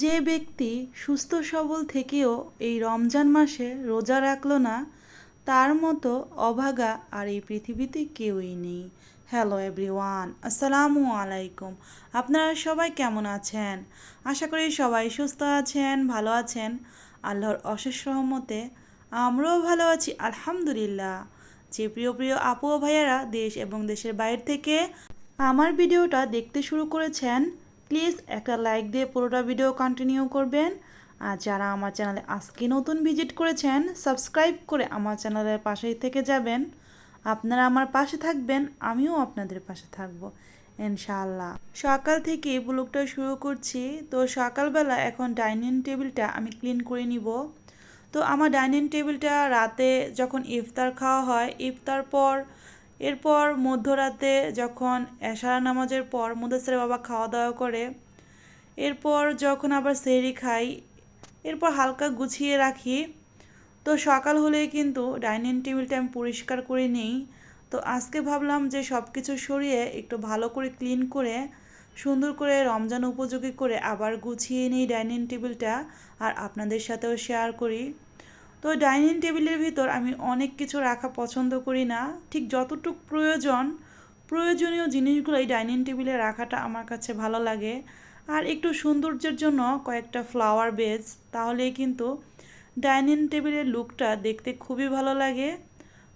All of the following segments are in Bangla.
যে ব্যক্তি সুস্থ সবল থেকেও এই রমজান মাসে রোজা রাখলো না, তার মতো অভাগা আর এই পৃথিবীতে কেউই নেই। হ্যালো এভরিওয়ান, আসসালামু আলাইকুম। আপনারা সবাই কেমন আছেন? আশা করি সবাই সুস্থ আছেন, ভালো আছেন। আল্লাহর অশেষ রহমতে আমরাও ভালো আছি, আলহামদুলিল্লাহ। যে প্রিয় প্রিয় আপু ও ভাইয়ারা দেশ এবং দেশের বাইরে থেকে আমার ভিডিওটা দেখতে শুরু করেছেন, প্লিজ একটা লাইক দিয়ে পুরোটা ভিডিও কন্টিনিউ করবেন। আর যারা আমার চ্যানেলে আজকে নতুন ভিজিট করেছেন, সাবস্ক্রাইব করে আমার চ্যানেলের পাশেই থেকে যাবেন। আপনারা আমার পাশে থাকবেন, আমিও আপনাদের পাশে থাকব ইনশাআল্লাহ। সকাল থেকে ব্লগটা শুরু করছি। তো সকালবেলা এখন ডাইনিং টেবিলটা আমি ক্লিন করে নিব। তো আমার ডাইনিং টেবিলটা রাতে যখন ইফতার খাওয়া হয়, ইফতার পর এরপর মধ্যরাতে যখন এশার নামাজের পর মুদাসের বাবা খাওয়া দাওয়া করে, এরপর যখন আবার সেহরি খাই, এরপর হালকা গুছিয়ে রাখি। তো সকাল হলেই কিন্তু ডাইনিং টেবিলটা আমি পরিষ্কার করে নিই। তো আজকে ভাবলাম যে সব কিছু সরিয়ে একটু ভালো করে ক্লিন করে সুন্দর করে রমজান উপযোগী করে আবার গুছিয়ে নিই ডাইনিং টেবিলটা, আর আপনাদের সাথেও শেয়ার করি। তো ডাইনিং টেবিলের ভিতর আমি অনেক কিছু রাখা পছন্দ করি না, ঠিক যতটুকু প্রয়োজনীয় জিনিসগুলোই ডাইনিং টেবিলে রাখাটা আমার কাছে ভালো লাগে। আর একটু সৌন্দর্যের জন্য কয়েকটা ফ্লাওয়ার বেজ, তাহলেই কিন্তু ডাইনিং টেবিলের লুকটা দেখতে খুবই ভালো লাগে।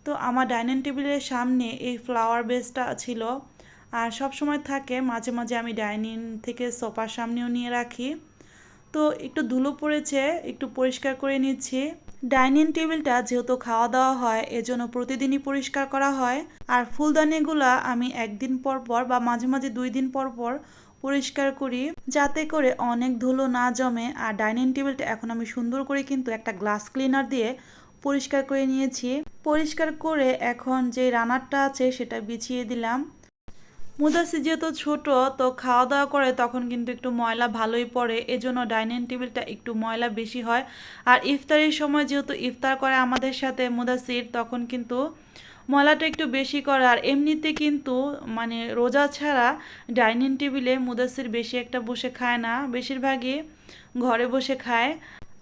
তো আমার ডাইনিং টেবিলের সামনে এই ফ্লাওয়ার বেজটা ছিল, আর সব সময় থাকে। মাঝে মাঝে আমি ডাইনিং থেকে সোফার সামনেও নিয়ে রাখি। তো একটু ধুলো পড়েছে, একটু পরিষ্কার করে নিচ্ছি। ডাইনিং টেবিলটা যেহেতু খাওয়া দাওয়া হয়, এজন্য প্রতিদিনই পরিষ্কার করা হয়। আর ফুলদানিগুলা আমি একদিন পর পর বা মাঝে মাঝে 2 দিন পর পর পরিষ্কার করি, যাতে করে অনেক ধুলো না জমে। আর ডাইনিং টেবিলটা এখন আমি সুন্দর করে কিন্তু একটা গ্লাস ক্লিনার দিয়ে পরিষ্কার করে নিয়েছি। পরিষ্কার করে এখন যে রানারটা আছে সেটা বিছিয়ে দিলাম। মুদাসির যেহেতু ছোট, তো খাওয়া দাওয়া করে তখন কিন্তু একটু ময়লা ভালোই পড়ে, এজন্য ডাইনিং টেবিলটা একটু ময়লা বেশি হয়। আর ইফতারের সময় যেহেতু ইফতার করে আমাদের সাথে মুদাসির, তখন কিন্তু ময়লাটা একটু বেশি করে। আর এমনিতে কিন্তু মানে রোজা ছাড়া ডাইনিং টেবিলে মুদাসির বেশি একটা বসে খায় না, বেশিরভাগই ঘরে বসে খায়।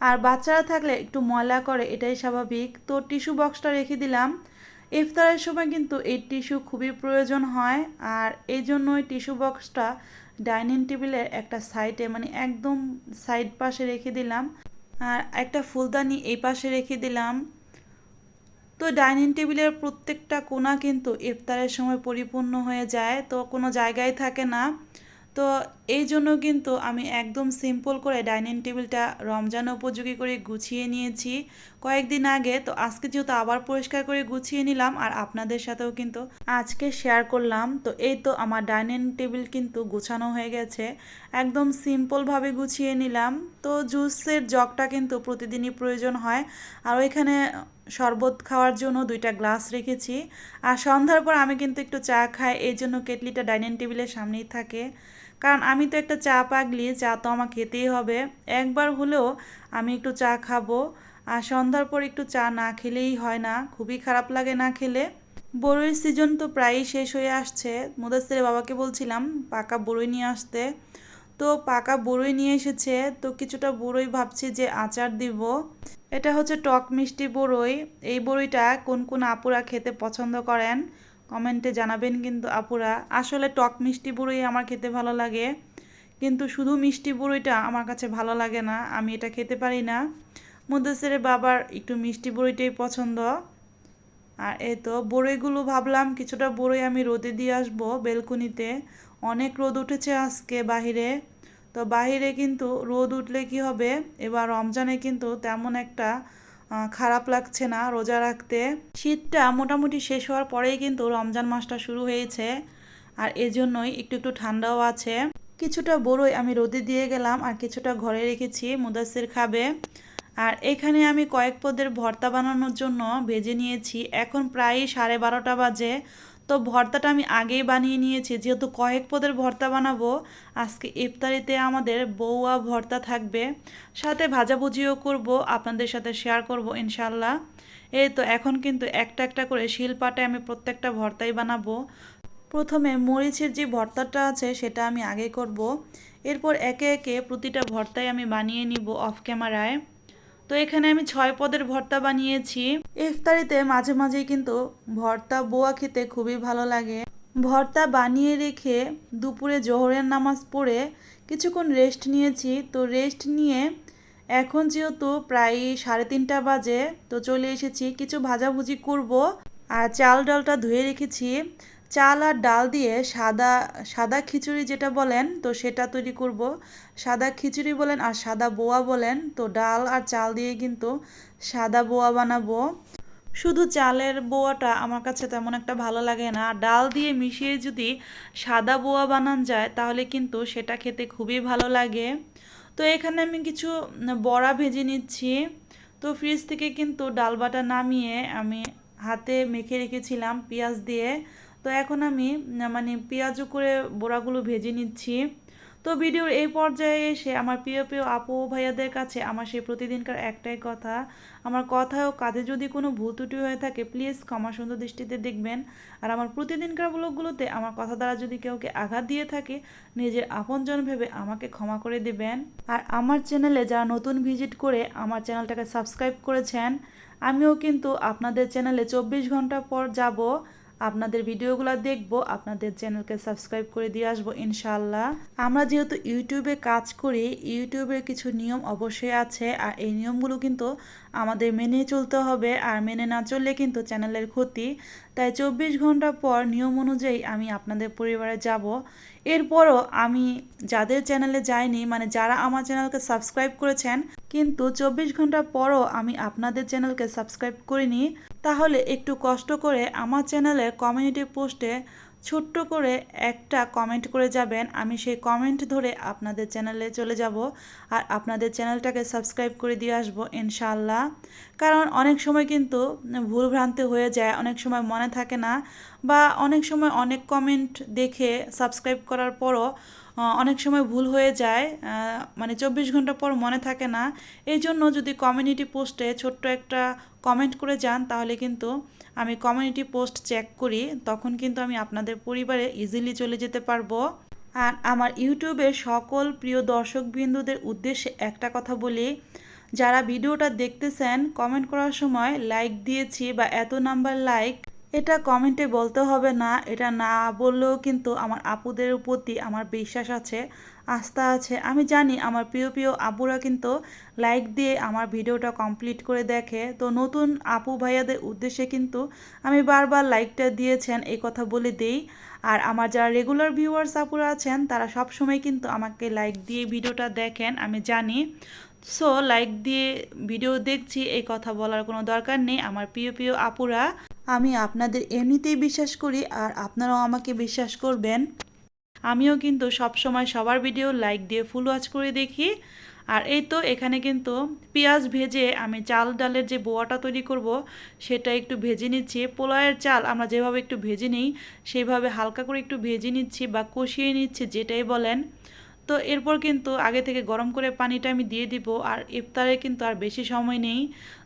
আর বাচ্চারা থাকলে একটু ময়লা করে, এটাই স্বাভাবিক। তো টিস্যু বক্সটা রেখে দিলাম। ইফতারের সময় কিন্তু এই টিস্যু খুবই প্রয়োজন হয়, আর এই জন্যই টিস্যু বক্সটা ডাইনিং টেবিলের একটা সাইডে, মানে একদম সাইড পাশে রেখে দিলাম। আর একটা ফুলদানি এই পাশে রেখে দিলাম। তো ডাইনিং টেবিলের প্রত্যেকটা কোণা কিন্তু ইফতারের সময় পরিপূর্ণ হয়ে যায়, তো কোনো জায়গায় থাকে না। তো এই জন্য কিন্তু আমি একদম সিম্পল করে ডাইনিং টেবিলটা রমজান উপযোগী করে গুছিয়ে নিয়েছি কয়েকদিন আগে। তো আজকে যেহেতু আবার পরিষ্কার করে গুছিয়ে নিলাম, আর আপনাদের সাথেও কিন্তু আজকে শেয়ার করলাম। তো এই তো আমার ডাইনিং টেবিল কিন্তু গুছানো হয়ে গেছে, একদম সিম্পলভাবে গুছিয়ে নিলাম। তো জুসের জগটা কিন্তু প্রতিদিনই প্রয়োজন হয়, আর ওইখানে শরবত খাওয়ার জন্য 2টা গ্লাস রেখেছি। আর সন্ধ্যার পর আমি কিন্তু একটু চা খাই, এই জন্য কেটলিটা ডাইনিং টেবিলের সামনেই থাকে। কারণ আমি তো একটা চা পাগলি, চা তো আমার খেতেই হবে। একবার হলেও আমি একটু চা খাবো। আর সন্ধ্যার পর একটু চা না খেলেই হয় না, খুবই খারাপ লাগে না খেলে। বড়ইয়ের সিজন তো প্রায়ই শেষ হয়ে আসছে। মুদাসসিরের বাবাকে বলছিলাম পাকা বড়ই নিয়ে আসতে। তো পাকা বড়ই নিয়ে এসেছে, তো কিছুটা বড়ই ভাবছি যে আচার দিব। এটা হচ্ছে টক মিষ্টি বড়ই। এই বড়ইটা কোন কোন আপুরা খেতে পছন্দ করেন কমেন্টে জানাবেন কিন্তু আপুরা। আসলে টক মিষ্টি বড়ই আমার খেতে ভালো লাগে, কিন্তু শুধু মিষ্টি বড়ইটা আমার কাছে ভালো লাগে না, আমি এটা খেতে পারি না। মুদাসসিরের বাবার একটু মিষ্টি বড়ইটাই পছন্দ। আর এই তো বড়ইগুলো ভাবলাম কিছুটা বড়ই আমি রোদে দিয়ে আসবো বেলকুনিতে। অনেক রোদ উঠেছে আজকে বাহিরে। তো বাহিরে কিন্তু রোদ উঠলে কি হবে, এবার রমজানে কিন্তু তেমন একটা খারাপ লাগছে না রোজা রাখতে। শীতটা মোটামুটি শেষ হওয়ার পরেই কিন্তু রমজান মাসটা শুরু হয়েছে, আর এজন্যই একটু একটু ঠান্ডাও আছে। কিছুটা বড়ই আমি রোদে দিয়ে গেলাম, আর কিছুটা ঘরে রেখেছি, মুদাসসির খাবে। আর এখানে আমি কয়েক পদের ভর্তা বানানোর জন্য ভেজে নিয়েছি, এখন প্রায় 12:30 বাজে। তো ভর্তাটা আমি আগেই বানিয়ে নিয়েছি, যেহেতু কয়েক পদের ভর্তা বানাবো। আজকে ইফতারিতে আমাদের বউয়া ভর্তা থাকবে, সাথে ভাজাভুজিও করব, আপনাদের সাথে শেয়ার করব ইনশাল্লাহ। এই তো এখন কিন্তু একটা একটা করে শিলপাটে আমি প্রত্যেকটা ভর্তাই বানাবো। প্রথমে মরিচের যে ভর্তাটা আছে সেটা আমি আগে করব। এরপর একে একে প্রতিটা ভর্তাই আমি বানিয়ে নিব অফ ক্যামেরায়। তো এখানে আমি 6 পদের ভর্তা বানিয়েছি। ইফতারিতে মাঝে মাঝেই কিন্তু ভর্তা বোয়া খেতে খুবই ভালো লাগে। ভর্তা বানিয়ে রেখে দুপুরে জোহরের নামাজ পড়ে কিছুক্ষণ রেস্ট নিয়েছি। তো রেস্ট নিয়ে এখন যেহেতু প্রায় 3:30 বাজে, তো চলে এসেছি কিছু ভাজাভুজি করব। আর চাল ডালটা ধুয়ে রেখেছি। চাল আর ডাল দিয়ে সাদা সাদা খিচুড়ি যেটা বলেন, তো সেটা তৈরি করব। সাদা খিচুড়ি বলেন আর সাদা বোয়া বলেন, তো ডাল আর চাল দিয়ে কিন্তু সাদা বোয়া বানাবো। শুধু চালের বোয়াটা আমার কাছে তেমন একটা ভালো লাগে না, ডাল দিয়ে মিশিয়ে যদি সাদা বোয়া বানান যায় তাহলে কিন্তু সেটা খেতে খুবই ভালো লাগে। তো এখানে আমি কিছু বড়া ভেজে নিচ্ছি। তো ফ্রিজ থেকে কিন্তু ডাল বাটা নামিয়ে আমি হাতে মেখে রেখেছিলাম পেঁয়াজ দিয়ে। তো এখন আমি মানে পেঁয়াজও করে বড়াগুলো ভেজে নিচ্ছি। তো ভিডিওর এই পর্যায়ে এসে আমার প্রিয় প্রিয় আপু ভাইয়াদের কাছে আমার সেই প্রতিদিনকার একটাই কথা, আমার কথা ও কাজে যদি কোনো ভুল ত্রুটি হয়ে থাকে প্লিজ ক্ষমা সুন্দর দৃষ্টিতে দেখবেন। আর আমার প্রতিদিনকার ব্লগগুলোতে আমার কথা দ্বারা যদি কাউকে আঘাত দিয়ে থাকে নিজের আপনজন ভেবে আমাকে ক্ষমা করে দিবেন। আর আমার চ্যানেলে যারা নতুন ভিজিট করে আমার চ্যানেলটাকে সাবস্ক্রাইব করেছেন, আমিও কিন্তু আপনাদের চ্যানেলে 24 ঘন্টা পর যাব, আপনাদের ভিডিওগুলো দেখব, আপনাদের চ্যানেলকে সাবস্ক্রাইব করে দিয়ে আসবো ইনশাআল্লাহ। আমরা যেহেতু ইউটিউবে কাজ করি, ইউটিউবের কিছু নিয়ম অবশ্যই আছে, আর এই নিয়মগুলো কিন্তু আমাদের মেনে চলতে হবে, আর মেনে না চললে কিন্তু চ্যানেলের ক্ষতি। তাই 24 ঘন্টা পর নিয়ম অনুযায়ী আমি আপনাদের পরিবারে যাব। এরপরও আমি যাদের চ্যানেলে যাইনি, মানে যারা আমার চ্যানেলকে সাবস্ক্রাইব করেছেন কিন্তু 24 ঘন্টা পরও আমি আপনাদের চ্যানেলকে সাবস্ক্রাইব করিনি, তাহলে একটু কষ্ট করে আমার চ্যানেলের কমিউনিটি পোস্টে ছোট্ট করে একটা কমেন্ট করে যাবেন। আমি সেই কমেন্ট ধরে আপনাদের চ্যানেলে চলে যাব আর আপনাদের চ্যানেলটাকে সাবস্ক্রাইব করে দিয়ে আসবো ইনশাআল্লাহ। কারণ অনেক সময় কিন্তু ভুলভ্রান্তি হয়ে যায়, অনেক সময় মনে থাকে না, বা অনেক সময় অনেক কমেন্ট দেখে সাবস্ক্রাইব করার পরও অনেক সময় ভুল হয়ে যায়, মানে 24 ঘন্টা পর মনে থাকে না। এই জন্য যদি কমিউনিটি পোস্টে ছোট্ট একটা কমেন্ট করে যান তাহলে কিন্তু আমি কমিউনিটি পোস্ট চেক করি, তখন কিন্তু আমি আপনাদের পরিবারে ইজিলি চলে যেতে পারবো। আর আমার ইউটিউবের সকল প্রিয় দর্শকবৃন্দদের উদ্দেশ্যে একটা কথা বলি, যারা ভিডিওটা দেখতেছেন কমেন্ট করার সময় লাইক দিয়েছি বা এত নাম্বার লাইক, এটা কমেন্টে বলতে হবে না। এটা না বললেও কিন্তু আমার আপুদের প্রতি আমার বিশ্বাস আছে, আস্থা আছে। আমি জানি আমার প্রিয় প্রিয় আপুরা কিন্তু লাইক দিয়ে আমার ভিডিওটা কমপ্লিট করে দেখে। তো নতুন আপু ভাইয়াদের উদ্দেশ্যে কিন্তু আমি বারবার লাইকটা দিয়েছেন এই কথা বলে দেই। আর আমার যারা রেগুলার ভিউয়ার্স আপুরা আছেন তারা সব সময় কিন্তু আমাকে লাইক দিয়ে ভিডিওটা দেখেন, আমি জানি। সো লাইক দিয়ে ভিডিও দেখছি এই কথা বলার কোনো দরকার নেই আমার প্রিয় প্রিয় আপুরা। আমি আপনাদের এমনিতেই বিশ্বাস করি আর আপনারাও আমাকে বিশ্বাস করবেন। আমিও কিন্তু সব সময় সবার ভিডিও লাইক দিয়ে ফুল ওয়াচ করে দেখি। আর এই তো এখানে কিন্তু পেঁয়াজ ভেজে আমি চাল ডালের যে বোয়াটা তৈরি করব সেটা একটু ভেজে নিচ্ছি। পোলাওয়ের চাল আমরা যেভাবে একটু ভেজে নিই সেইভাবে হালকা করে একটু ভেজে নিচ্ছি বা কষিয়ে নিচ্ছি যেটাই বলেন। তো এরপর কিন্তু আগে থেকে গরম করে পানিটা আমি দিয়ে দিব, আর ইফতারে কিন্তু আর বেশি সময় নেই।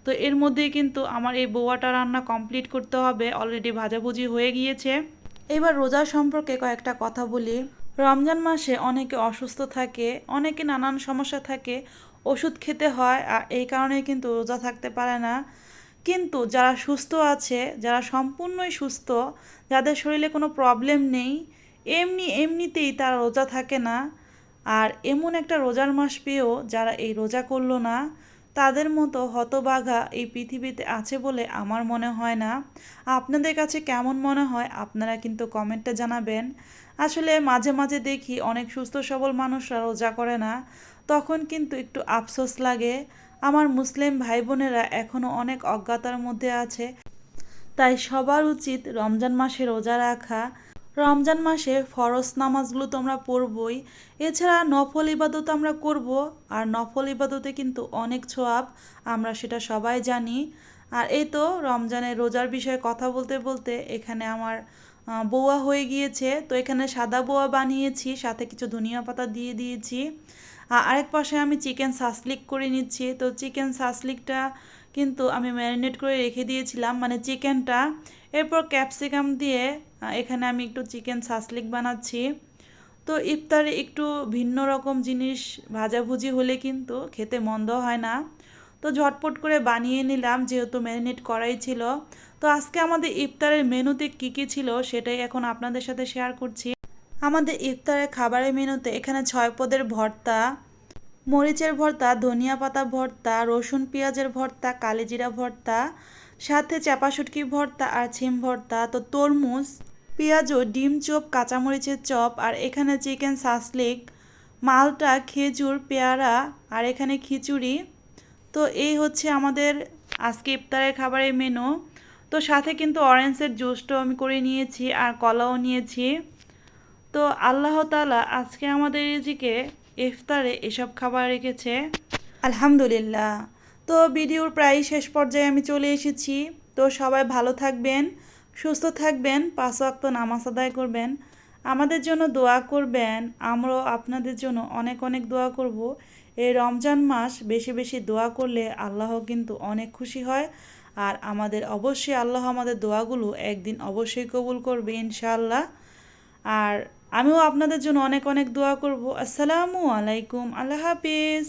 তো এর মধ্যেই কিন্তু আমার এই বোয়াটা রান্না কমপ্লিট করতে হবে, অলরেডি ভাজাভুজি হয়ে গিয়েছে। এবার রোজা সম্পর্কে কয়েকটা কথা বলি। রমজান মাসে অনেকে অসুস্থ থাকে, অনেকে নানান সমস্যা থাকে, ওষুধ খেতে হয়, আর এই কারণে কিন্তু রোজা থাকতে পারে না। কিন্তু যারা সুস্থ আছে, যারা সম্পূর্ণই সুস্থ, যাদের শরীরে কোনো প্রবলেম নেই, এমনিতেই তারা রোজা থাকে না। আর এমন একটা রোজার মাস পেয়েও যারা এই রোজা করলো না, তাদের মতো হতভাগা এই পৃথিবীতে আছে বলে আমার মনে হয় না। আপনাদের কাছে কেমন মনে হয় আপনারা কিন্তু কমেন্টে জানাবেন। আসলে মাঝে মাঝে দেখি অনেক সুস্থ সবল মানুষরা রোজা করে না, তখন কিন্তু একটু আফসোস লাগে। আমার মুসলিম ভাই বোনেরা এখনও অনেক অজ্ঞতার মধ্যে আছে, তাই সবার উচিত রমজান মাসে রোজা রাখা। রমজান মাসে ফরজ নামাজগুলো তো আমরা পড়বই, এছাড়া নফল ইবাদত আমরা করব। আর নফল ইবাদতে কিন্তু অনেক ছোয়াব, আমরা সেটা সবাই জানি। আর এই তো রমজানের রোজার বিষয়ে কথা বলতে বলতে এখানে আমার বোয়া হয়ে গিয়েছে। তো এখানে সাদা বোয়া বানিয়েছি, সাথে কিছু ধনিয়া পাতা দিয়ে দিয়েছি। আরেক পাশে আমি চিকেন সাসলিক করে নিচ্ছি। তো চিকেন সাসলিকটা কিন্তু আমি ম্যারিনেট করে রেখে দিয়েছিলাম, মানে চিকেনটা। এরপর ক্যাপসিকাম দিয়ে এখানে আমি একটু চিকেন সাসলিক বানাচ্ছি। তো ইফতারে একটু ভিন্ন রকম জিনিস ভাজাভুজি হলে কিন্তু খেতে মন্দ হয় না। তো ঝটপট করে বানিয়ে নিলাম যেহেতু ম্যারিনেট করাই ছিল। তো আজকে আমাদের ইফতারের মেনুতে কী কী ছিল সেটাই এখন আপনাদের সাথে শেয়ার করছি। আমাদের ইফতারের খাবারের মেনুতে এখানে 6 পদের ভর্তা, মরিচের ভর্তা, ধনিয়া পাতা ভর্তা, রসুন পেঁয়াজের ভর্তা, কালিজিরা ভর্তা, সাথে চাপা শুটকি ভর্তা আর ছিম ভর্তা, তো তরমুজ, পেঁয়াজু, ডিম চপ, কাঁচামরিচের চপ, আর এখানে চিকেন সাসলিক, মালটা, খেজুর, পেয়ারা, আর এখানে খিচুড়ি। তো এই হচ্ছে আমাদের আজকে ইফতারের খাবারের মেনু। তো সাথে কিন্তু অরেঞ্জের জুসটাও আমি করে নিয়েছি আর কলাও নিয়েছি। তো আল্লাহ তাআলা আজকে আমাদের রিজিকে ইফতারে এসব খাবার রেখেছে, আলহামদুলিল্লাহ। তো ভিডিওর প্রায় শেষ পর্যায়ে আমি চলে এসেছি। তো সবাই ভালো থাকবেন, সুস্থ থাকবেন, 5 ওয়াক্ত নামাজ আদায় করবেন, আমাদের জন্য দোয়া করবেন, আমরাও আপনাদের জন্য অনেক অনেক দোয়া করব। এই রমজান মাস বেশি বেশি দোয়া করলে আল্লাহ কিন্তু অনেক খুশি হয়, আর আমাদের অবশ্যই আল্লাহ আমাদের দোয়াগুলো একদিন অবশ্যই কবুল করবে ইনশাআল্লাহ। আর আমিও আপনাদের জন্য অনেক অনেক দোয়া করব। আসসালামু আলাইকুম, আল্লাহ হাফিজ।